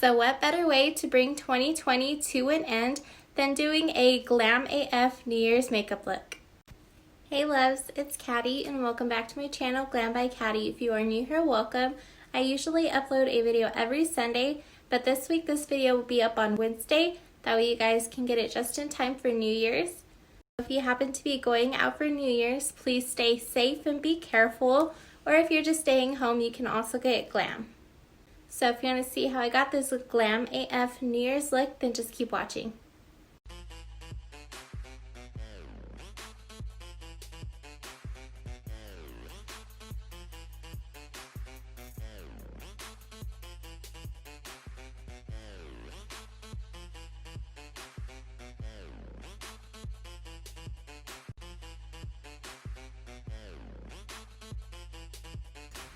So what better way to bring 2020 to an end than doing a Glam AF New Year's makeup look? Hey loves, it's Catty and welcome back to my channel Glam by Catty. If you are new here, welcome. I usually upload a video every Sunday, but this week this video will be up on Wednesday. That way you guys can get it just in time for New Year's. If you happen to be going out for New Year's, please stay safe and be careful. Or if you're just staying home, you can also get glam. So if you want to see how I got this Glam AF New Year's look, then just keep watching.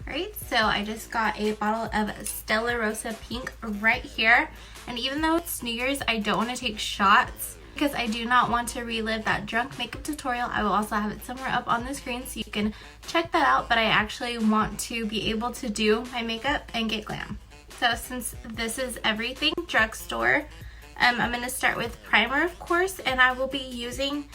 Alright, so I just got a bottle of Stella Rosa Pink right here, and even though it's New Year's, I don't want to take shots because I do not want to relive that drunk makeup tutorial. I will also have it somewhere up on the screen so you can check that out, but I actually want to be able to do my makeup and get glam. So since this is everything drugstore, I'm going to start with primer, of course, and I will be using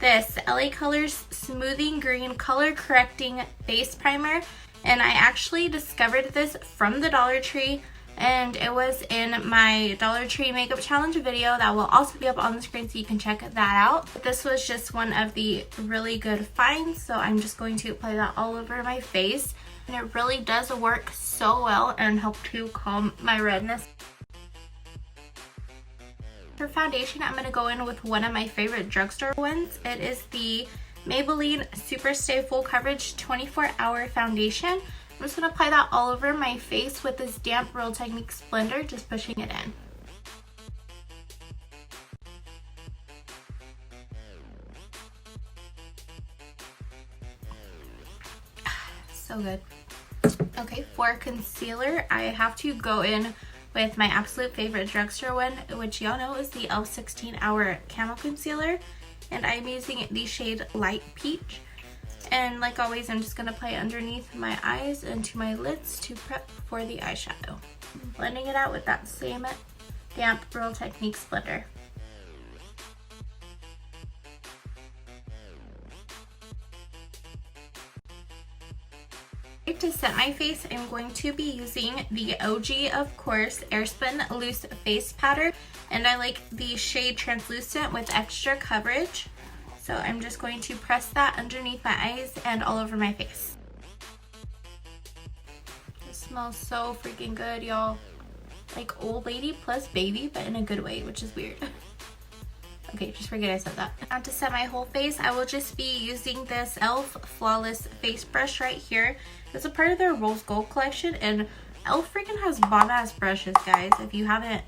this LA Colors Smoothing Green Color Correcting Base Primer. And I actually discovered this from the Dollar Tree, and it was in my Dollar Tree Makeup Challenge video that will also be up on the screen so you can check that out. But this was just one of the really good finds, so I'm just going to apply that all over my face. And it really does work so well and help to calm my redness. For foundation, I'm going to go in with one of my favorite drugstore ones. It is the Maybelline Super Stay Full Coverage 24-Hour Foundation. I'm just going to apply that all over my face with this damp Real Techniques blender, just pushing it in. So good. Okay, for concealer, I have to go in with my absolute favorite drugstore one, which y'all know is the e.l.f. 16-Hour Camo Concealer. And I'm using the shade Light Peach. And like always, I'm just going to apply underneath my eyes and to my lids to prep for the eyeshadow. I'm blending it out with that same damp Real Techniques blender. To set my face, I'm going to be using the OG, of course, Airspun Loose Face Powder, and I like the shade Translucent with extra coverage. So I'm just going to press that underneath my eyes and all over my face. It smells so freaking good, y'all. Like old lady plus baby, but in a good way, which is weird. Okay, just forget I said that. Now to set my whole face, I will just be using this e.l.f. Flawless Face Brush right here. It's a part of their Rose Gold collection, and e.l.f. freaking has bomb-ass brushes, guys. If you haven't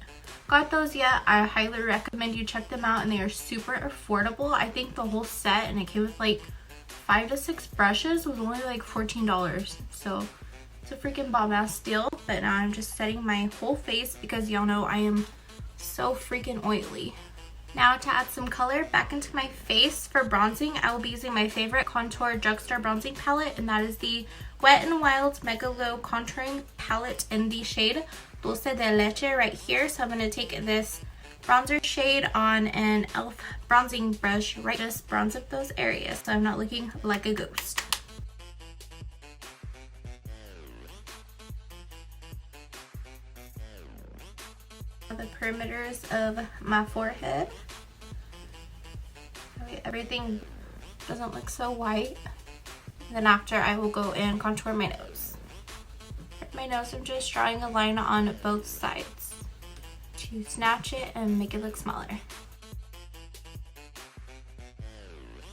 got those yet, I highly recommend you check them out, and they are super affordable. I think the whole set, and it came with like 5 to 6 brushes, was only like $14. So it's a freaking bomb-ass deal. But now I'm just setting my whole face because y'all know I am so freaking oily. Now to add some color back into my face for bronzing, I will be using my favorite contour drugstore bronzing palette, and that is the Wet&Wild Mega Glow Contouring Palette in the shade Dulce de Leche right here. So I'm going to take this bronzer shade on an e.l.f. bronzing brush, right, just bronze up those areas so I'm not looking like a ghost. The perimeters of my forehead. Okay, everything doesn't look so white. And then after, I will go and contour my nose. For my nose, I'm just drawing a line on both sides to snatch it and make it look smaller.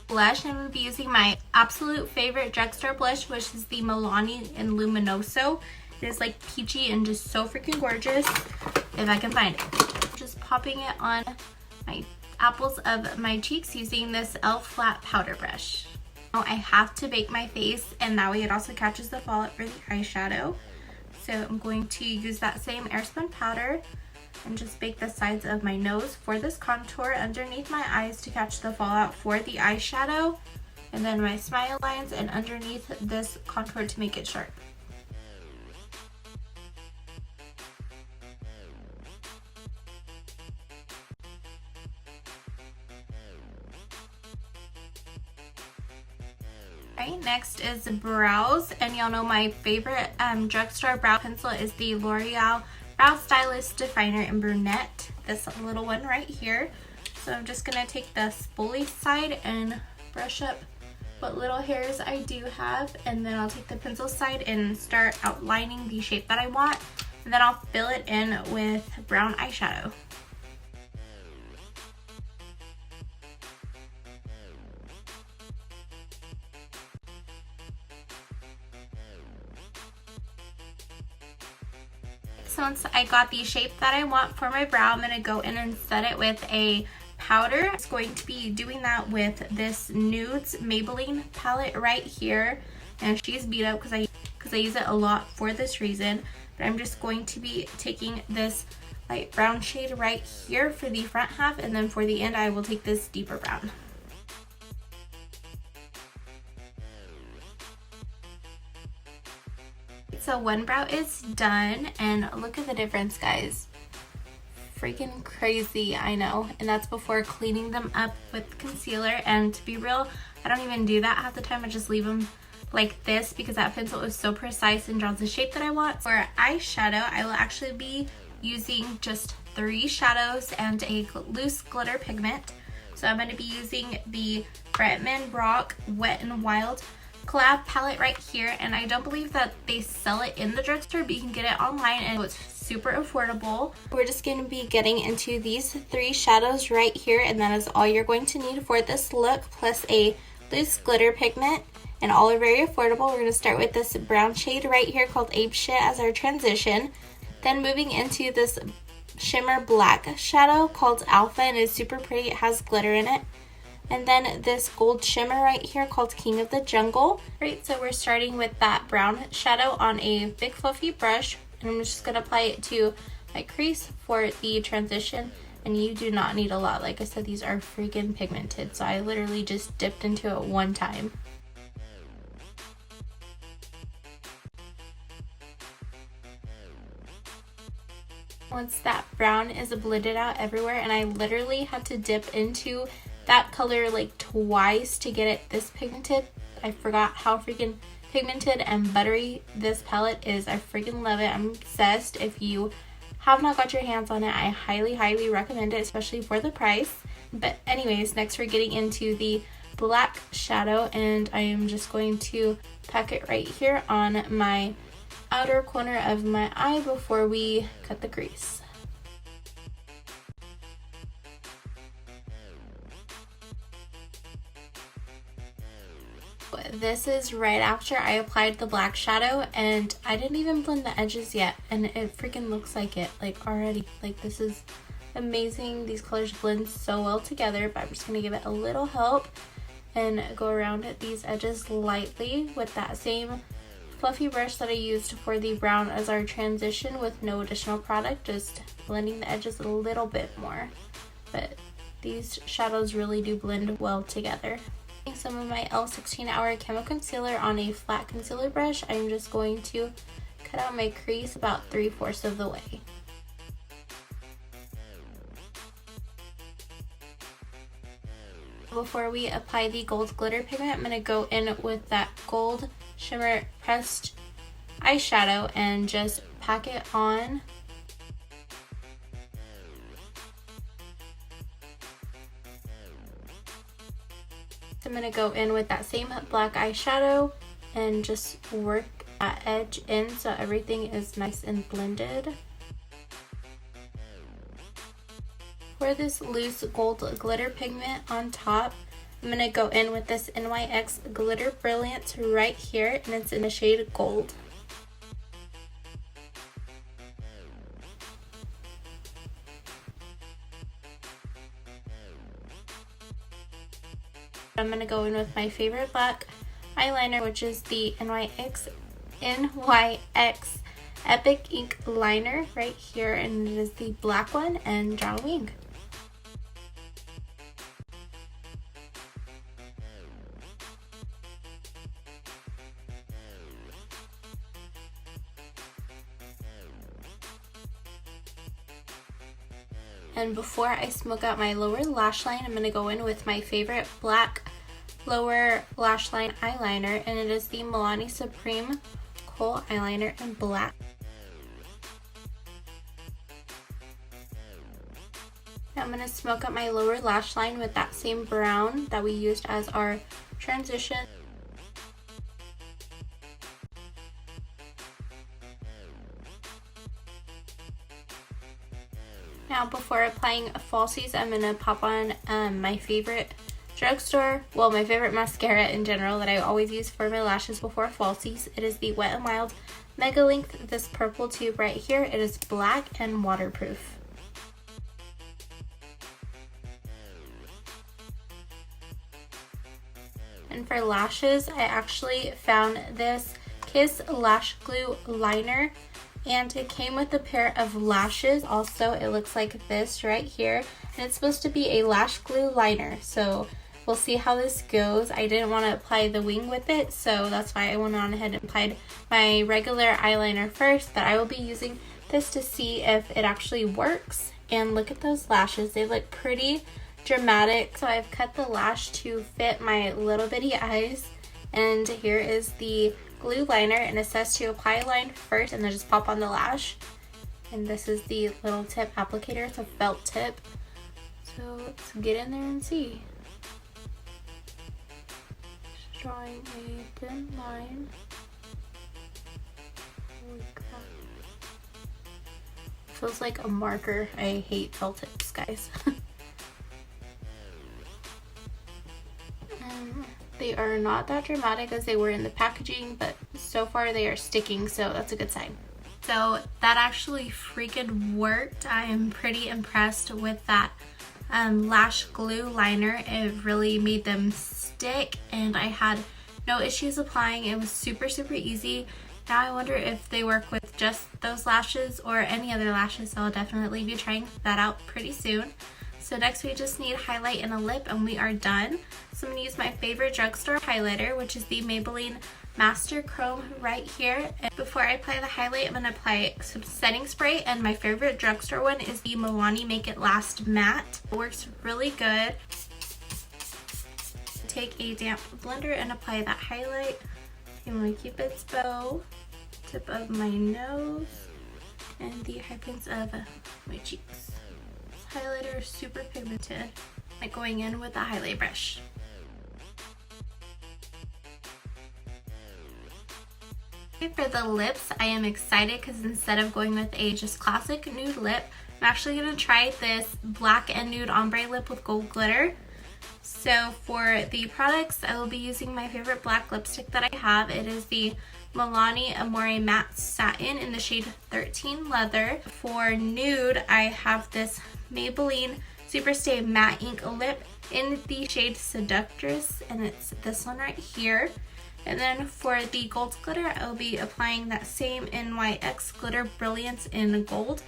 Blush, I'm going to be using my absolute favorite drugstore blush, which is the Milani in Luminoso. It is like peachy and just so freaking gorgeous, if I can find it. Just popping it on my apples of my cheeks using this e.l.f. flat powder brush. Now I have to bake my face, and that way it also catches the fallout for the eyeshadow. So I'm going to use that same Airspun powder and just bake the sides of my nose for this contour, underneath my eyes to catch the fallout for the eyeshadow, and then my smile lines and underneath this contour to make it sharp. Alright, next is brows, and y'all know my favorite drugstore brow pencil is the L'Oreal Brow Stylist Definer in Brunette, this little one right here. So I'm just going to take the spoolie side and brush up what little hairs I do have, and then I'll take the pencil side and start outlining the shape that I want, and then I'll fill it in with brown eyeshadow. So once I got the shape that I want for my brow, I'm going to go in and set it with a powder. I'm going to be doing that with this Nudes Maybelline palette right here. And she's beat up because I use it a lot for this reason. But I'm just going to be taking this light brown shade right here for the front half, and then for the end I will take this deeper brown. So one brow is done, and look at the difference, guys. Freaking crazy, I know. And that's before cleaning them up with concealer. And to be real, I don't even do that half the time. I just leave them like this because that pencil is so precise and draws the shape that I want. For eyeshadow, I will actually be using just 3 shadows and a loose glitter pigment. So I'm going to be using the Bretman Rock Wet&Wild collab palette right here, and I don't believe that they sell it in the drugstore, but you can get it online and it's super affordable. We're just going to be getting into these 3 shadows right here, and that is all you're going to need for this look, plus a loose glitter pigment, and all are very affordable. We're going to start with this brown shade right here called Ape Shit as our transition, then moving into this shimmer black shadow called Alpha, and it's super pretty. It has glitter in it. And then this gold shimmer right here called King of the Jungle. Right, so we're starting with that brown shadow on a big fluffy brush, and I'm just going to apply it to my crease for the transition. And you do not need a lot. Like I said, these are freaking pigmented, so I literally just dipped into it one time. Once that brown is blended out everywhere, and I literally had to dip into that color like twice to get it this pigmented. I forgot how freaking pigmented and buttery this palette is. I freaking love it. I'm obsessed. If you have not got your hands on it, I highly recommend it, especially for the price. But anyways, next we're getting into the black shadow, and I am just going to pack it right here on my outer corner of my eye before we cut the crease. This is right after I applied the black shadow, and I didn't even blend the edges yet, and it freaking looks like it, like already. Like, this is amazing. These colors blend so well together, but I'm just going to give it a little help and go around these edges lightly with that same fluffy brush that I used for the brown as our transition with no additional product, just blending the edges a little bit more. But these shadows really do blend well together. Some of my e.l.f. 16 Hour Camo Concealer on a flat concealer brush. I'm just going to cut out my crease about 3/4 of the way. Before we apply the gold glitter pigment, I'm going to go in with that gold shimmer pressed eyeshadow and just pack it on. I'm going to go in with that same black eyeshadow and just work that edge in so everything is nice and blended. For this loose gold glitter pigment on top, I'm going to go in with this NYX Glitter Brilliance right here, and it's in the shade Gold. I'm going to go in with my favorite black eyeliner, which is the NYX Epic Ink Liner right here, and it is the black one, and draw a wing. And before I smoke out my lower lash line, I'm going to go in with my favorite black lower lash line eyeliner, and it is the Milani Supreme Kohl eyeliner in black. Now I'm going to smoke up my lower lash line with that same brown that we used as our transition. Now before applying falsies, I'm going to pop on my favorite drugstore, well, my favorite mascara in general that I always use for my lashes before falsies. It is the Wet n Wild Mega Length, this purple tube right here. It is black and waterproof. And for lashes, I actually found this Kiss Lash Glue Liner, and it came with a pair of lashes. Also, it looks like this right here, and it's supposed to be a lash glue liner, so we'll see how this goes. I didn't want to apply the wing with it, so that's why I went on ahead and applied my regular eyeliner first, but I will be using this to see if it actually works. And look at those lashes, they look pretty dramatic. So I've cut the lash to fit my little bitty eyes, and here is the glue liner, and it says to apply a line first and then just pop on the lash. And this is the little tip applicator, it's a felt tip. So let's get in there and see. Just drawing a thin line. Holy crap. Feels like a marker. I hate felt tips, guys. They are not that dramatic as they were in the packaging, but so far they are sticking, so that's a good sign. So that actually freaking worked. I am pretty impressed with that lash glue liner. It really made them stick, and I had no issues applying. It was super easy. Now I wonder if they work with just those lashes or any other lashes, so I'll definitely be trying that out pretty soon. So next we just need highlight and a lip, and we are done. So I'm going to use my favorite drugstore highlighter, which is the Maybelline Master Chrome right here. And before I apply the highlight, I'm going to apply some setting spray, and my favorite drugstore one is the Milani Make It Last Matte. It works really good. Take a damp blender and apply that highlight in my Cupid's bow, tip of my nose, and the high points of my cheeks. Highlighter is super pigmented, like going in with a highlight brush. For the lips, I am excited because instead of going with a just classic nude lip, I'm actually going to try this black and nude ombre lip with gold glitter. So for the products, I will be using my favorite black lipstick that I have. It is the Milani Amore Matte Satin in the shade 13 Leather. For nude, I have this Maybelline Superstay Matte Ink Lip in the shade Seductress, and it's this one right here. And then for the gold glitter, I'll be applying that same NYX glitter Brilliance in gold.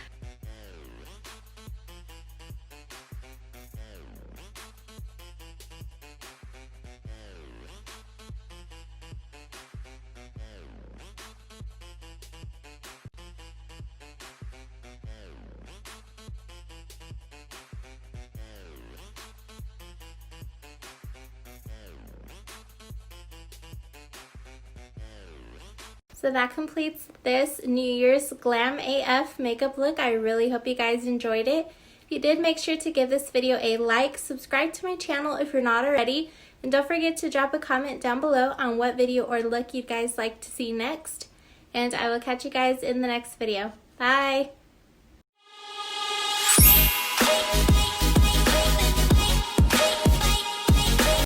So that completes this New Year's Glam AF makeup look. I really hope you guys enjoyed it. If you did, make sure to give this video a like, subscribe to my channel if you're not already, and don't forget to drop a comment down below on what video or look you guys like to see next. And I will catch you guys in the next video. Bye!